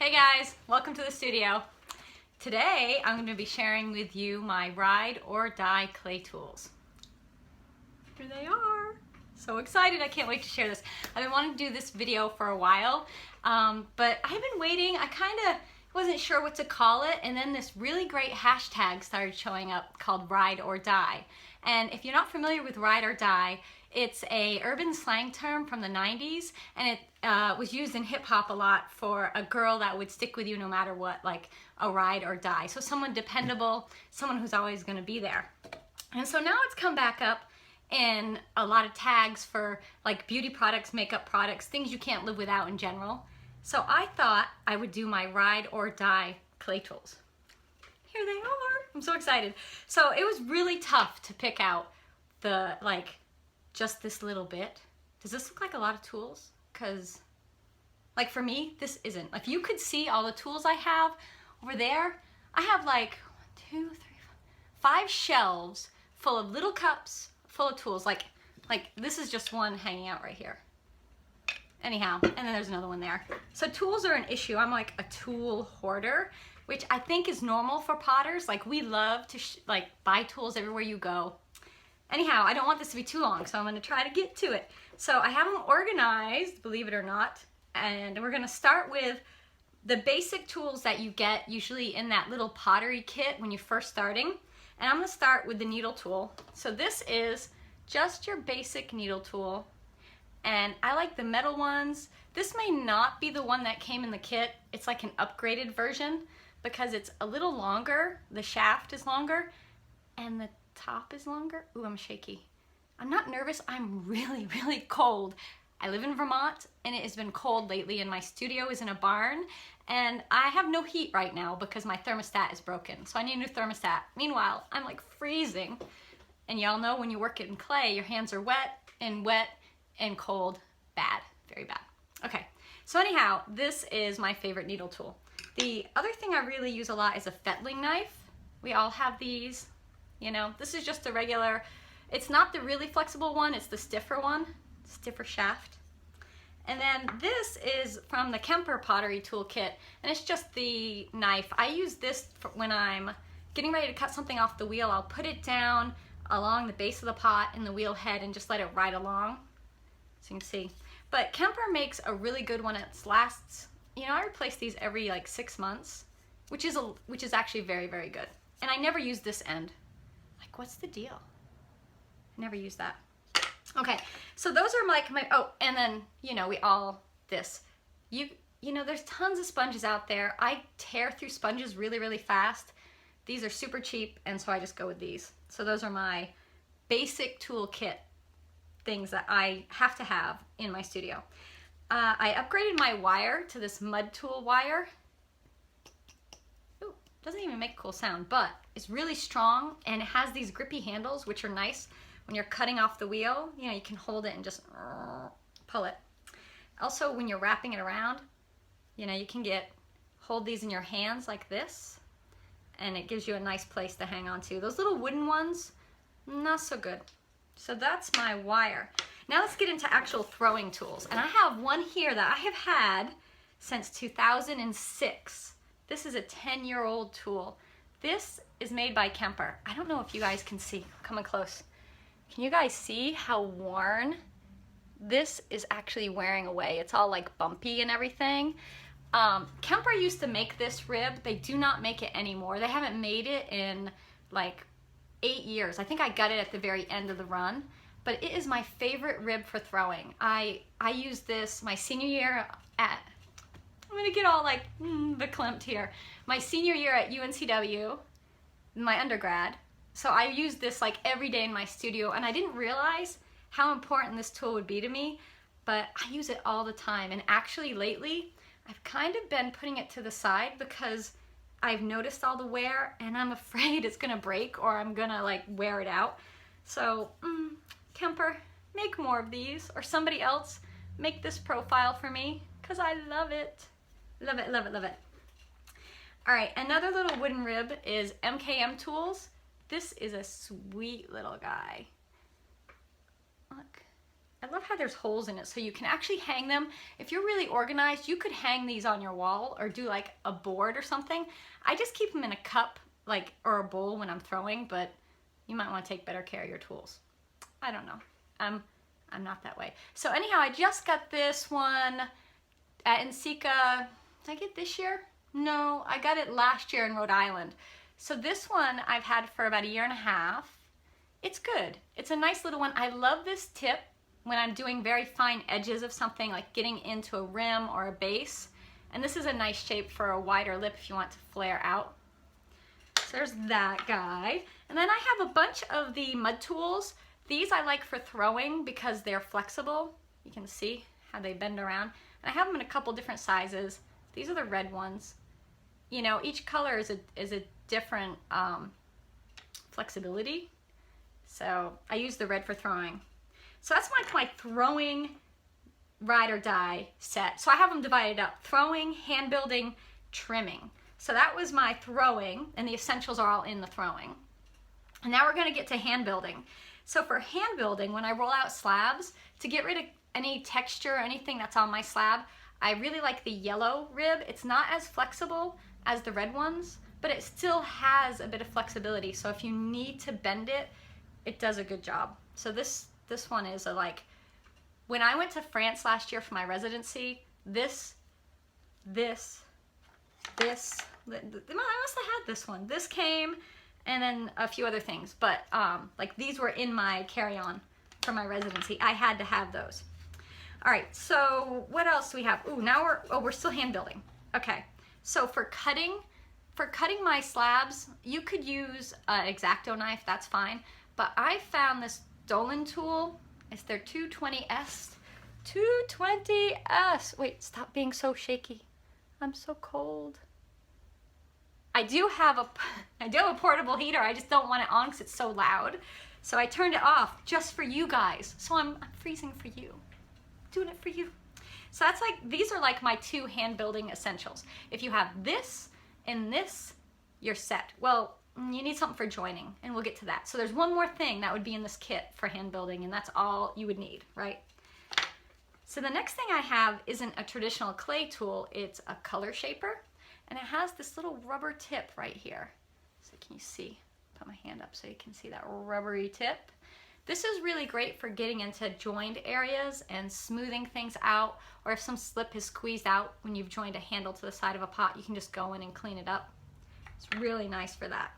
Hey guys, welcome to the studio. Today I'm going to be sharing with you my ride or die clay tools. Here they are. So excited, I can't wait to share this. I've been wanting to do this video for a while, but I've been waiting. I kind of wasn't sure what to call it, and then this really great hashtag started showing up called ride or die. And if you're not familiar with ride or die, it's a urban slang term from the 90s, and it was used in hip hop a lot for a girl that would stick with you no matter what, like a ride or die. So someone dependable, someone who's always going to be there. And so now it's come back up in a lot of tags for like beauty products, makeup products, things you can't live without in general. So I thought I would do my ride or die clay tools. Here they are. I'm so excited. So it was really tough to pick out the just this little bit. Does this look like a lot of tools? Because like for me, this isn't. If you could see all the tools I have over there, I have like 1, 2, 3, 5 shelves full of little cups full of tools. Like this is just one hanging out right here. Anyhow, and then there's another one there. So tools are an issue. I'm like a tool hoarder, which I think is normal for potters. Like we love to buy tools everywhere you go. Anyhow, I don't want this to be too long, so I'm going to try to get to it. So I have them organized, believe it or not, and we're going to start with the basic tools that you get usually in that little pottery kit when you're first starting. And I'm going to start with the needle tool. So this is just your basic needle tool, and I like the metal ones. This may not be the one that came in the kit. It's like an upgraded version because it's a little longer. The shaft is longer, and the top is longer. Ooh, I'm shaky. I'm not nervous. I'm really, really cold. I live in Vermont, and it has been cold lately, and my studio is in a barn, and I have no heat right now because my thermostat is broken, so I need a new thermostat. Meanwhile, I'm like freezing, and y'all know when you work in clay, your hands are wet and cold. Bad, very bad. Okay, so anyhow, this is my favorite needle tool. The other thing I really use a lot is a Fettling knife. We all have these. You know, this is just a regular, it's not the really flexible one, it's the stiffer one, stiffer shaft. And then this is from the Kemper pottery toolkit, and it's just the knife. I use this for when I'm getting ready to cut something off the wheel. I'll put it down along the base of the pot in the wheel head and just let it ride along, so you can see. But Kemper makes a really good one. It lasts, you know, I replace these every like 6 months, which is actually very, very good. And I never use this end. Like, what's the deal? I never use that. Okay, so those are like my, oh, and then, you know, this. You know, there's tons of sponges out there. I tear through sponges really, really fast. These are super cheap, and so I just go with these. So those are my basic toolkit things that I have to have in my studio. I upgraded my wire to this mud tool wire. Doesn't even make a cool sound, but it's really strong, and it has these grippy handles, which are nice when you're cutting off the wheel. You know, you can hold it and just pull it. Also, when you're wrapping it around, you know, you can hold these in your hands like this, and it gives you a nice place to hang on to. Those little wooden ones, not so good. So that's my wire. Now let's get into actual throwing tools. And I have one here that I have had since 2006. This is a 10-year-old tool. This is made by Kemper. I don't know if you guys can see. Coming close. Can you guys see how worn this is actually wearing away? It's all like bumpy and everything. Kemper used to make this rib. They do not make it anymore. They haven't made it in like 8 years. I think I got it at the very end of the run. But it is my favorite rib for throwing. I used this my senior year at, I'm gonna get all like verklempt here. My senior year at UNCW, my undergrad. So I used this like every day in my studio, and I didn't realize how important this tool would be to me, but I use it all the time. And actually lately, I've kind of been putting it to the side because I've noticed all the wear, and I'm afraid it's gonna break or I'm gonna like wear it out. So Kemper, make more of these, or somebody else make this profile for me, because I love it. Love it, love it, love it. All right, another little wooden rib is MKM Tools. This is a sweet little guy. Look. I love how there's holes in it so you can actually hang them. If you're really organized, you could hang these on your wall or do like a board or something. I just keep them in a cup or a bowl when I'm throwing, but you might want to take better care of your tools. I don't know. I'm not that way. So anyhow, I just got this one at Ensika. Did I get this year? No, I got it last year in Rhode Island. So this one I've had for about 1.5 years. It's good. It's a nice little one. I love this tip when I'm doing very fine edges of something, like getting into a rim or a base. And this is a nice shape for a wider lip if you want to flare out. So there's that guy. And then I have a bunch of the mud tools. These I like for throwing because they're flexible. You can see how they bend around. And I have them in a couple different sizes. These are the red ones. You know, each color is a different flexibility. So I use the red for throwing. So that's my throwing ride or die set. So I have them divided up: throwing, hand building, trimming. So that was my throwing, and the essentials are all in the throwing. And now we're going to get to hand building. So for hand building, when I roll out slabs, to get rid of any texture or anything that's on my slab, I really like the yellow rib. It's not as flexible as the red ones, but it still has a bit of flexibility. So if you need to bend it, it does a good job. So this one is when I went to France last year for my residency, this, I must have had this one. This came, and then a few other things, but like these were in my carry-on for my residency. I had to have those. All right, so what else do we have? Ooh, now we're still hand building. Okay, so for cutting my slabs, you could use an X-Acto knife, that's fine, but I found this Dolan tool. It's their 220S. 220S. Wait, stop being so shaky. I'm so cold. I do have a portable heater. I just don't want it on because it's so loud. So I turned it off just for you guys. So I'm freezing for you. Doing it for you. So that's these are like my 2 hand building essentials. If you have this and this, you're set. Well, you need something for joining, and we'll get to that. So there's one more thing that would be in this kit for hand building, and that's all you would need, right? So the next thing I have isn't a traditional clay tool, it's a color shaper, and it has this little rubber tip right here. So can you see? Put my hand up so you can see that rubbery tip. This is really great for getting into joined areas and smoothing things out, or if some slip is squeezed out when you've joined a handle to the side of a pot, you can just go in and clean it up. It's really nice for that.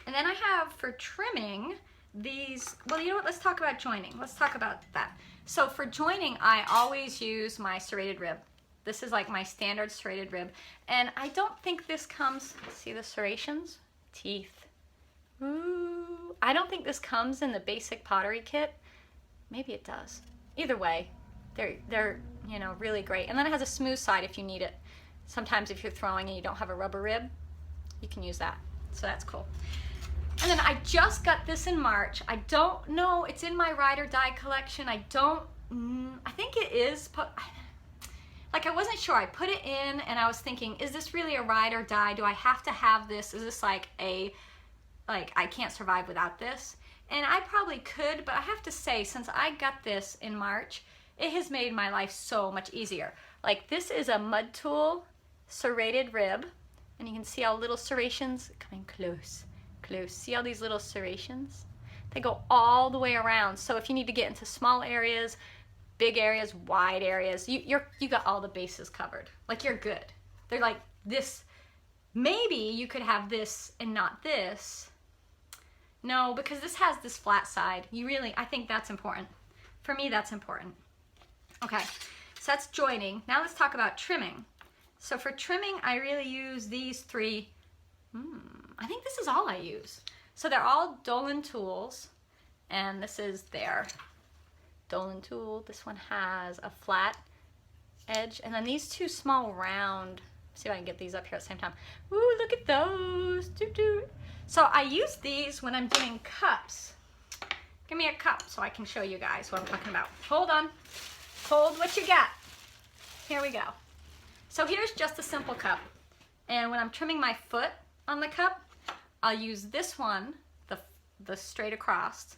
And then I have for trimming these, well, you know what, let's talk about joining. Let's talk about that. So for joining, I always use my serrated rib. This is like my standard serrated rib. And I don't think this comes, see the serrations? Teeth. Ooh. I don't think this comes in the basic pottery kit. Maybe it does. Either way, they're you know, really great. And then it has a smooth side if you need it. Sometimes if you're throwing and you don't have a rubber rib, you can use that. So that's cool. And then I just got this in March. I don't know, it's in my ride or die collection. I think it is, like I wasn't sure. I put it in and I was thinking, is this really a ride or die? Do I have to have this? Is this like I can't survive without this? And I probably could, but I have to say, since I got this in March, it has made my life so much easier. Like this is a mud tool, serrated rib, and you can see all little serrations coming close. See all these little serrations? They go all the way around. So if you need to get into small areas, big areas, wide areas, you got all the bases covered. Like you're good. They're like this. Maybe you could have this and not this. No, because this has this flat side. I think that's important. For me, that's important. Okay, so that's joining. Now let's talk about trimming. So for trimming, I really use these 3. I think this is all I use. So they're all Dolan tools, and this is their Dolan tool. This one has a flat edge, and then these 2 small round, see if I can get these up here at the same time. Ooh, look at those. So I use these when I'm doing cups. Give me a cup so I can show you guys what I'm talking about. Hold on. Hold what you got. Here we go. So here's just a simple cup. And when I'm trimming my foot on the cup, I'll use this one, the straight across,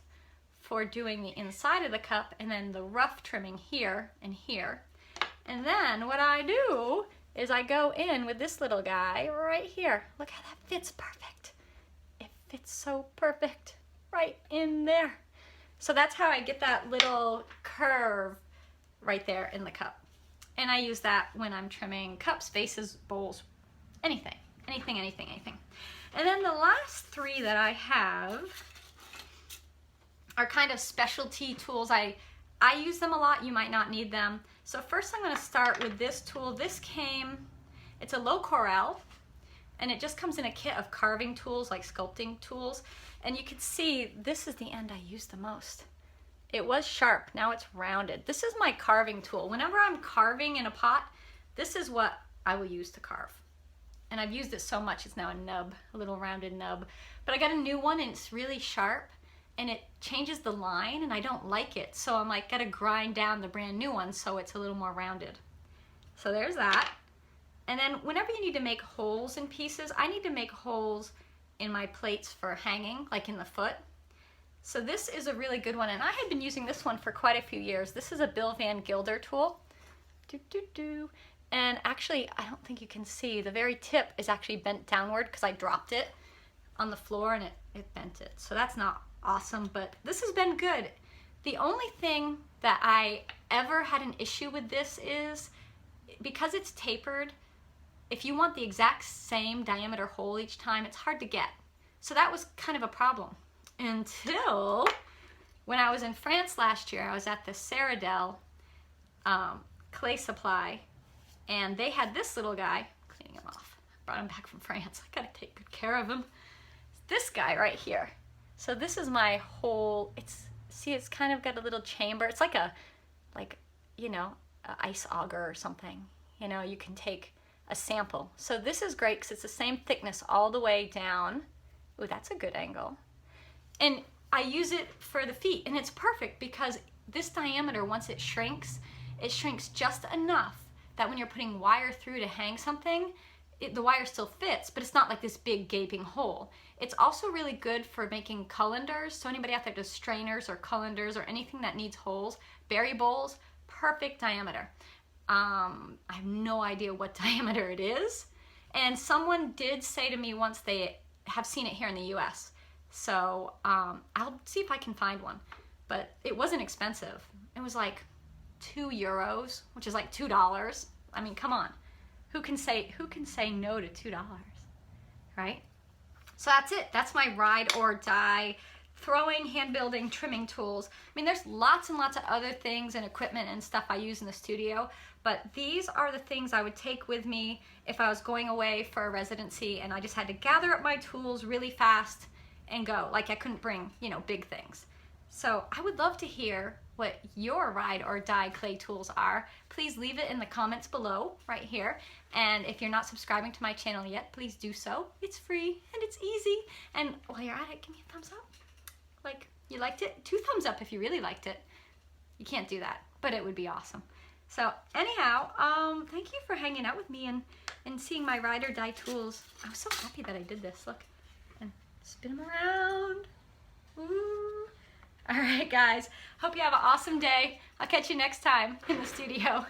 for doing the inside of the cup, and then the rough trimming here and here. And then what I do is I go in with this little guy right here. Look how that fits perfect. It fits so perfect right in there. So that's how I get that little curve right there in the cup. And I use that when I'm trimming cups, vases, bowls, anything. And then the last three that I have are kind of specialty tools. I use them a lot, you might not need them. So first I'm gonna start with this tool. This it's a Lowe Cornell, and it just comes in a kit of carving tools, like sculpting tools. And you can see this is the end I use the most. It was sharp, now it's rounded. This is my carving tool. Whenever I'm carving in a pot, this is what I will use to carve. And I've used it so much, it's now a nub, a little rounded nub. But I got a new one and it's really sharp and it changes the line and I don't like it. So I'm like, gotta grind down the brand new one so it's a little more rounded. So there's that. And then whenever you need to make holes in pieces, I need to make holes in my plates for hanging, like in the foot. So this is a really good one, and I had been using this one for quite a few years. This is a Vangilder tool. And actually, I don't think you can see, the very tip is actually bent downward because I dropped it on the floor and it bent it. So that's not awesome, but this has been good. The only thing that I ever had an issue with this is, because it's tapered, if you want the exact same diameter hole each time, it's hard to get. So that was kind of a problem. Until when I was in France last year, I was at the Ceradel clay supply, and they had this little guy, cleaning him off. Brought him back from France. I gotta take good care of him. This guy right here. So this is my whole, it's kind of got a little chamber. It's like a ice auger or something. You know, you can take a sample. So this is great because it's the same thickness all the way down. Ooh, that's a good angle. And I use it for the feet, and it's perfect because this diameter, once it shrinks just enough that when you're putting wire through to hang something, the wire still fits, but it's not like this big gaping hole. It's also really good for making colanders. So anybody out there does strainers or colanders or anything that needs holes, berry bowls, perfect diameter. I have no idea what diameter it is. And someone did say to me once they have seen it here in the US. So I'll see if I can find one. But it wasn't expensive. It was like €2, which is like $2. I mean, come on. Who can say no to $2, right? So that's it. That's my ride or die throwing, hand building, trimming tools. I mean, there's lots and lots of other things and equipment and stuff I use in the studio, but these are the things I would take with me if I was going away for a residency and I just had to gather up my tools really fast and go. Like I couldn't bring, big things. So I would love to hear what your ride or die clay tools are. Please leave it in the comments below right here. And if you're not subscribing to my channel yet, please do so. It's free and it's easy. And while you're at it, give me a thumbs up. Like you liked it? 2 thumbs up if you really liked it. You can't do that, but it would be awesome. So anyhow, thank you for hanging out with me and seeing my ride or die tools. I'm so happy that I did this. Look, and spin them around. Woo. All right, guys. Hope you have an awesome day. I'll catch you next time in the studio.